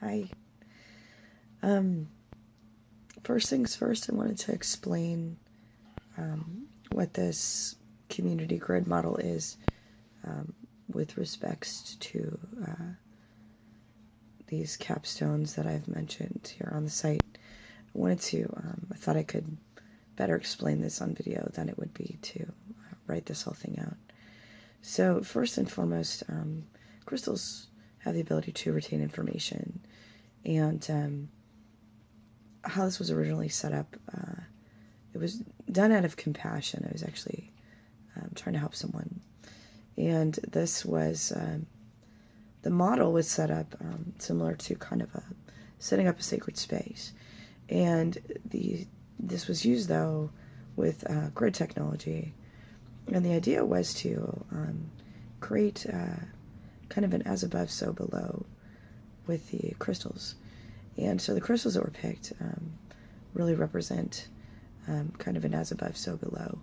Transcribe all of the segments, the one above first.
Hi. First things first, I wanted to explain what this community grid model is with respects to these capstones that I've mentioned here on the site. I thought I could better explain this on video than it would be to write this whole thing out. So first and foremost, crystals have the ability to retain information, and how this was originally set up, it was done out of compassion. I was actually trying to help someone, and this was the model was set up similar to kind of setting up a sacred space, and this was used though with grid technology, and the idea was to create kind of an as above so below with the crystals. And so the crystals that were picked really represent kind of an as above, so below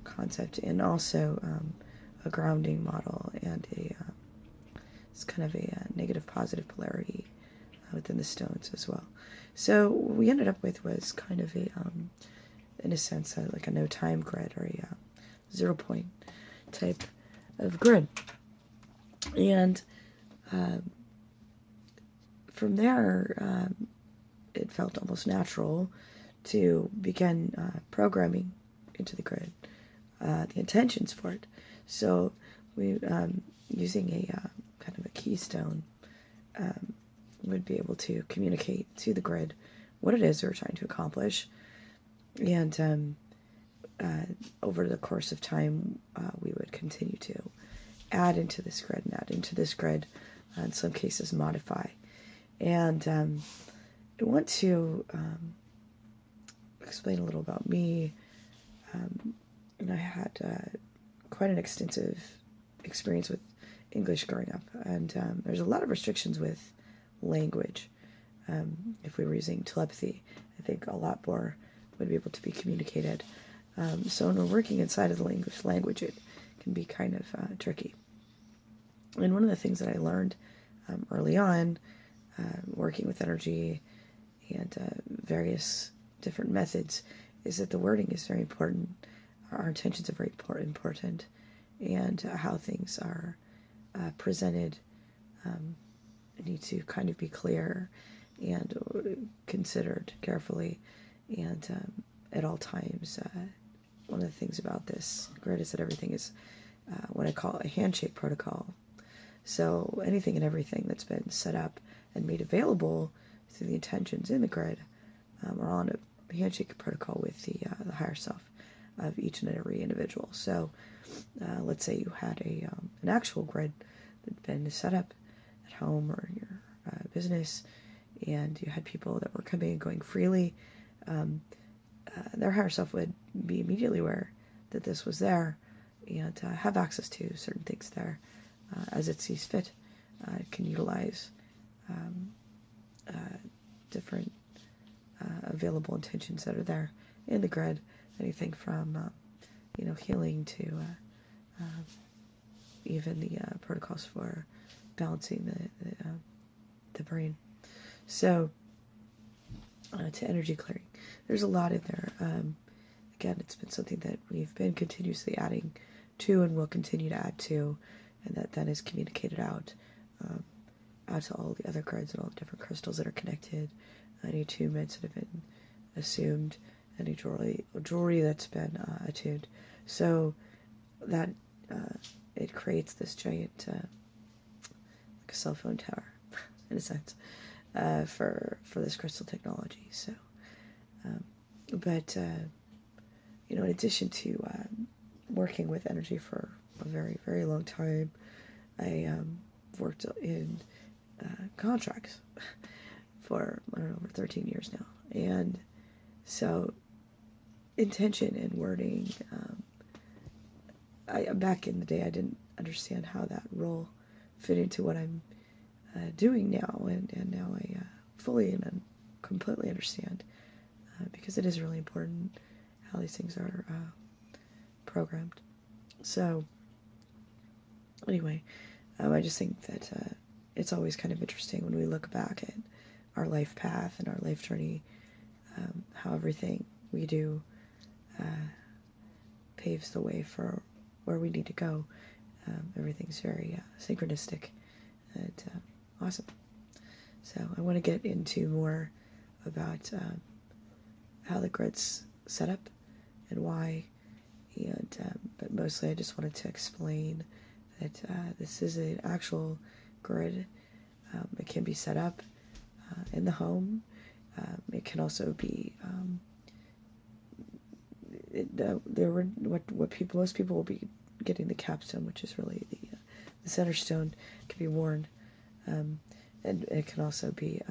concept, and also a grounding model, and it's kind of a negative positive polarity within the stones as well. So what we ended up with was kind of a, in a sense, like a no time grid, or a 0 point type of grid. And from there, it felt almost natural to begin programming into the grid the intentions for it. So we, using a kind of a keystone, would be able to communicate to the grid what it is we were trying to accomplish. And over the course of time, we would continue to add into this grid, in some cases modify. And I want to explain a little about me. And I had quite an extensive experience with English growing up, and there's a lot of restrictions with language. If we were using telepathy, I think a lot more would be able to be communicated. So when we're working inside of the English language, it can be kind of tricky. And one of the things that I learned early on, working with energy and various different methods, is that the wording is very important. Our intentions are very important, and how things are presented need to kind of be clear and considered carefully, and at all times. One of the things about this grid is that everything is what I call a handshake protocol. So anything and everything that's been set up and made available through the intentions in the grid are on a handshake protocol with the higher self of each and every individual. So let's say you had an actual grid that had been set up at home or in your business, and you had people that were coming and going freely. Their higher self would be immediately aware that this was there, and have access to certain things there as it sees fit. It can utilize different available intentions that are there in the grid, anything from healing to even the protocols for balancing the brain. So to energy clearing, there's a lot in there. Again, it's been something that we've been continuously adding to and will continue to add to, and that then is communicated out to all the other grids and all the different crystals that are connected, any attunements that have been assumed, any jewelry that's been attuned. So that it creates this giant, like a cell phone tower, in a sense, for this crystal technology. So, but in addition to working with energy for a very, very long time, I worked in contracts for, over 13 years now. And so intention and wording, back in the day, I didn't understand how that role fit into what I'm doing now, and now I fully and completely understand, because it is really important how these things are programmed. So anyway, I just think that it's always kind of interesting when we look back at our life path and our life journey, how everything we do paves the way for where we need to go. Everything's very synchronistic and awesome. So I want to get into more about how the grid's set up and why, and but mostly I just wanted to explain that this is an actual grid. It can be set up in the home. It can also be most people will be getting the capstone, which is really the center stone. Can be worn, and it can also be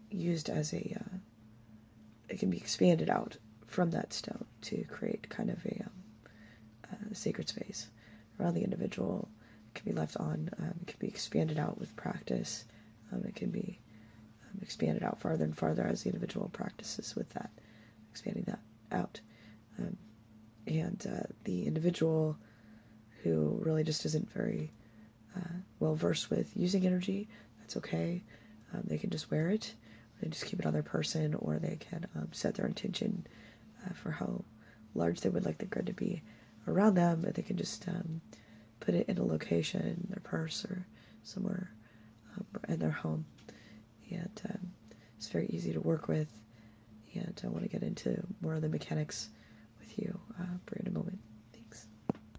used as a it can be expanded out from that stone to create kind of a sacred space around the individual. It can be left on. It can be expanded out with practice. It can be expanded out farther and farther as the individual practices with that, expanding that out. And the individual who really just isn't very well versed with using energy, that's okay. They can just wear it, or they just keep it on their person, or they can set their intention for how large they would like the grid to be around them, and they can just put it in a location in their purse or somewhere in their home. And it's very easy to work with, and I want to get into more of the mechanics with you in a moment.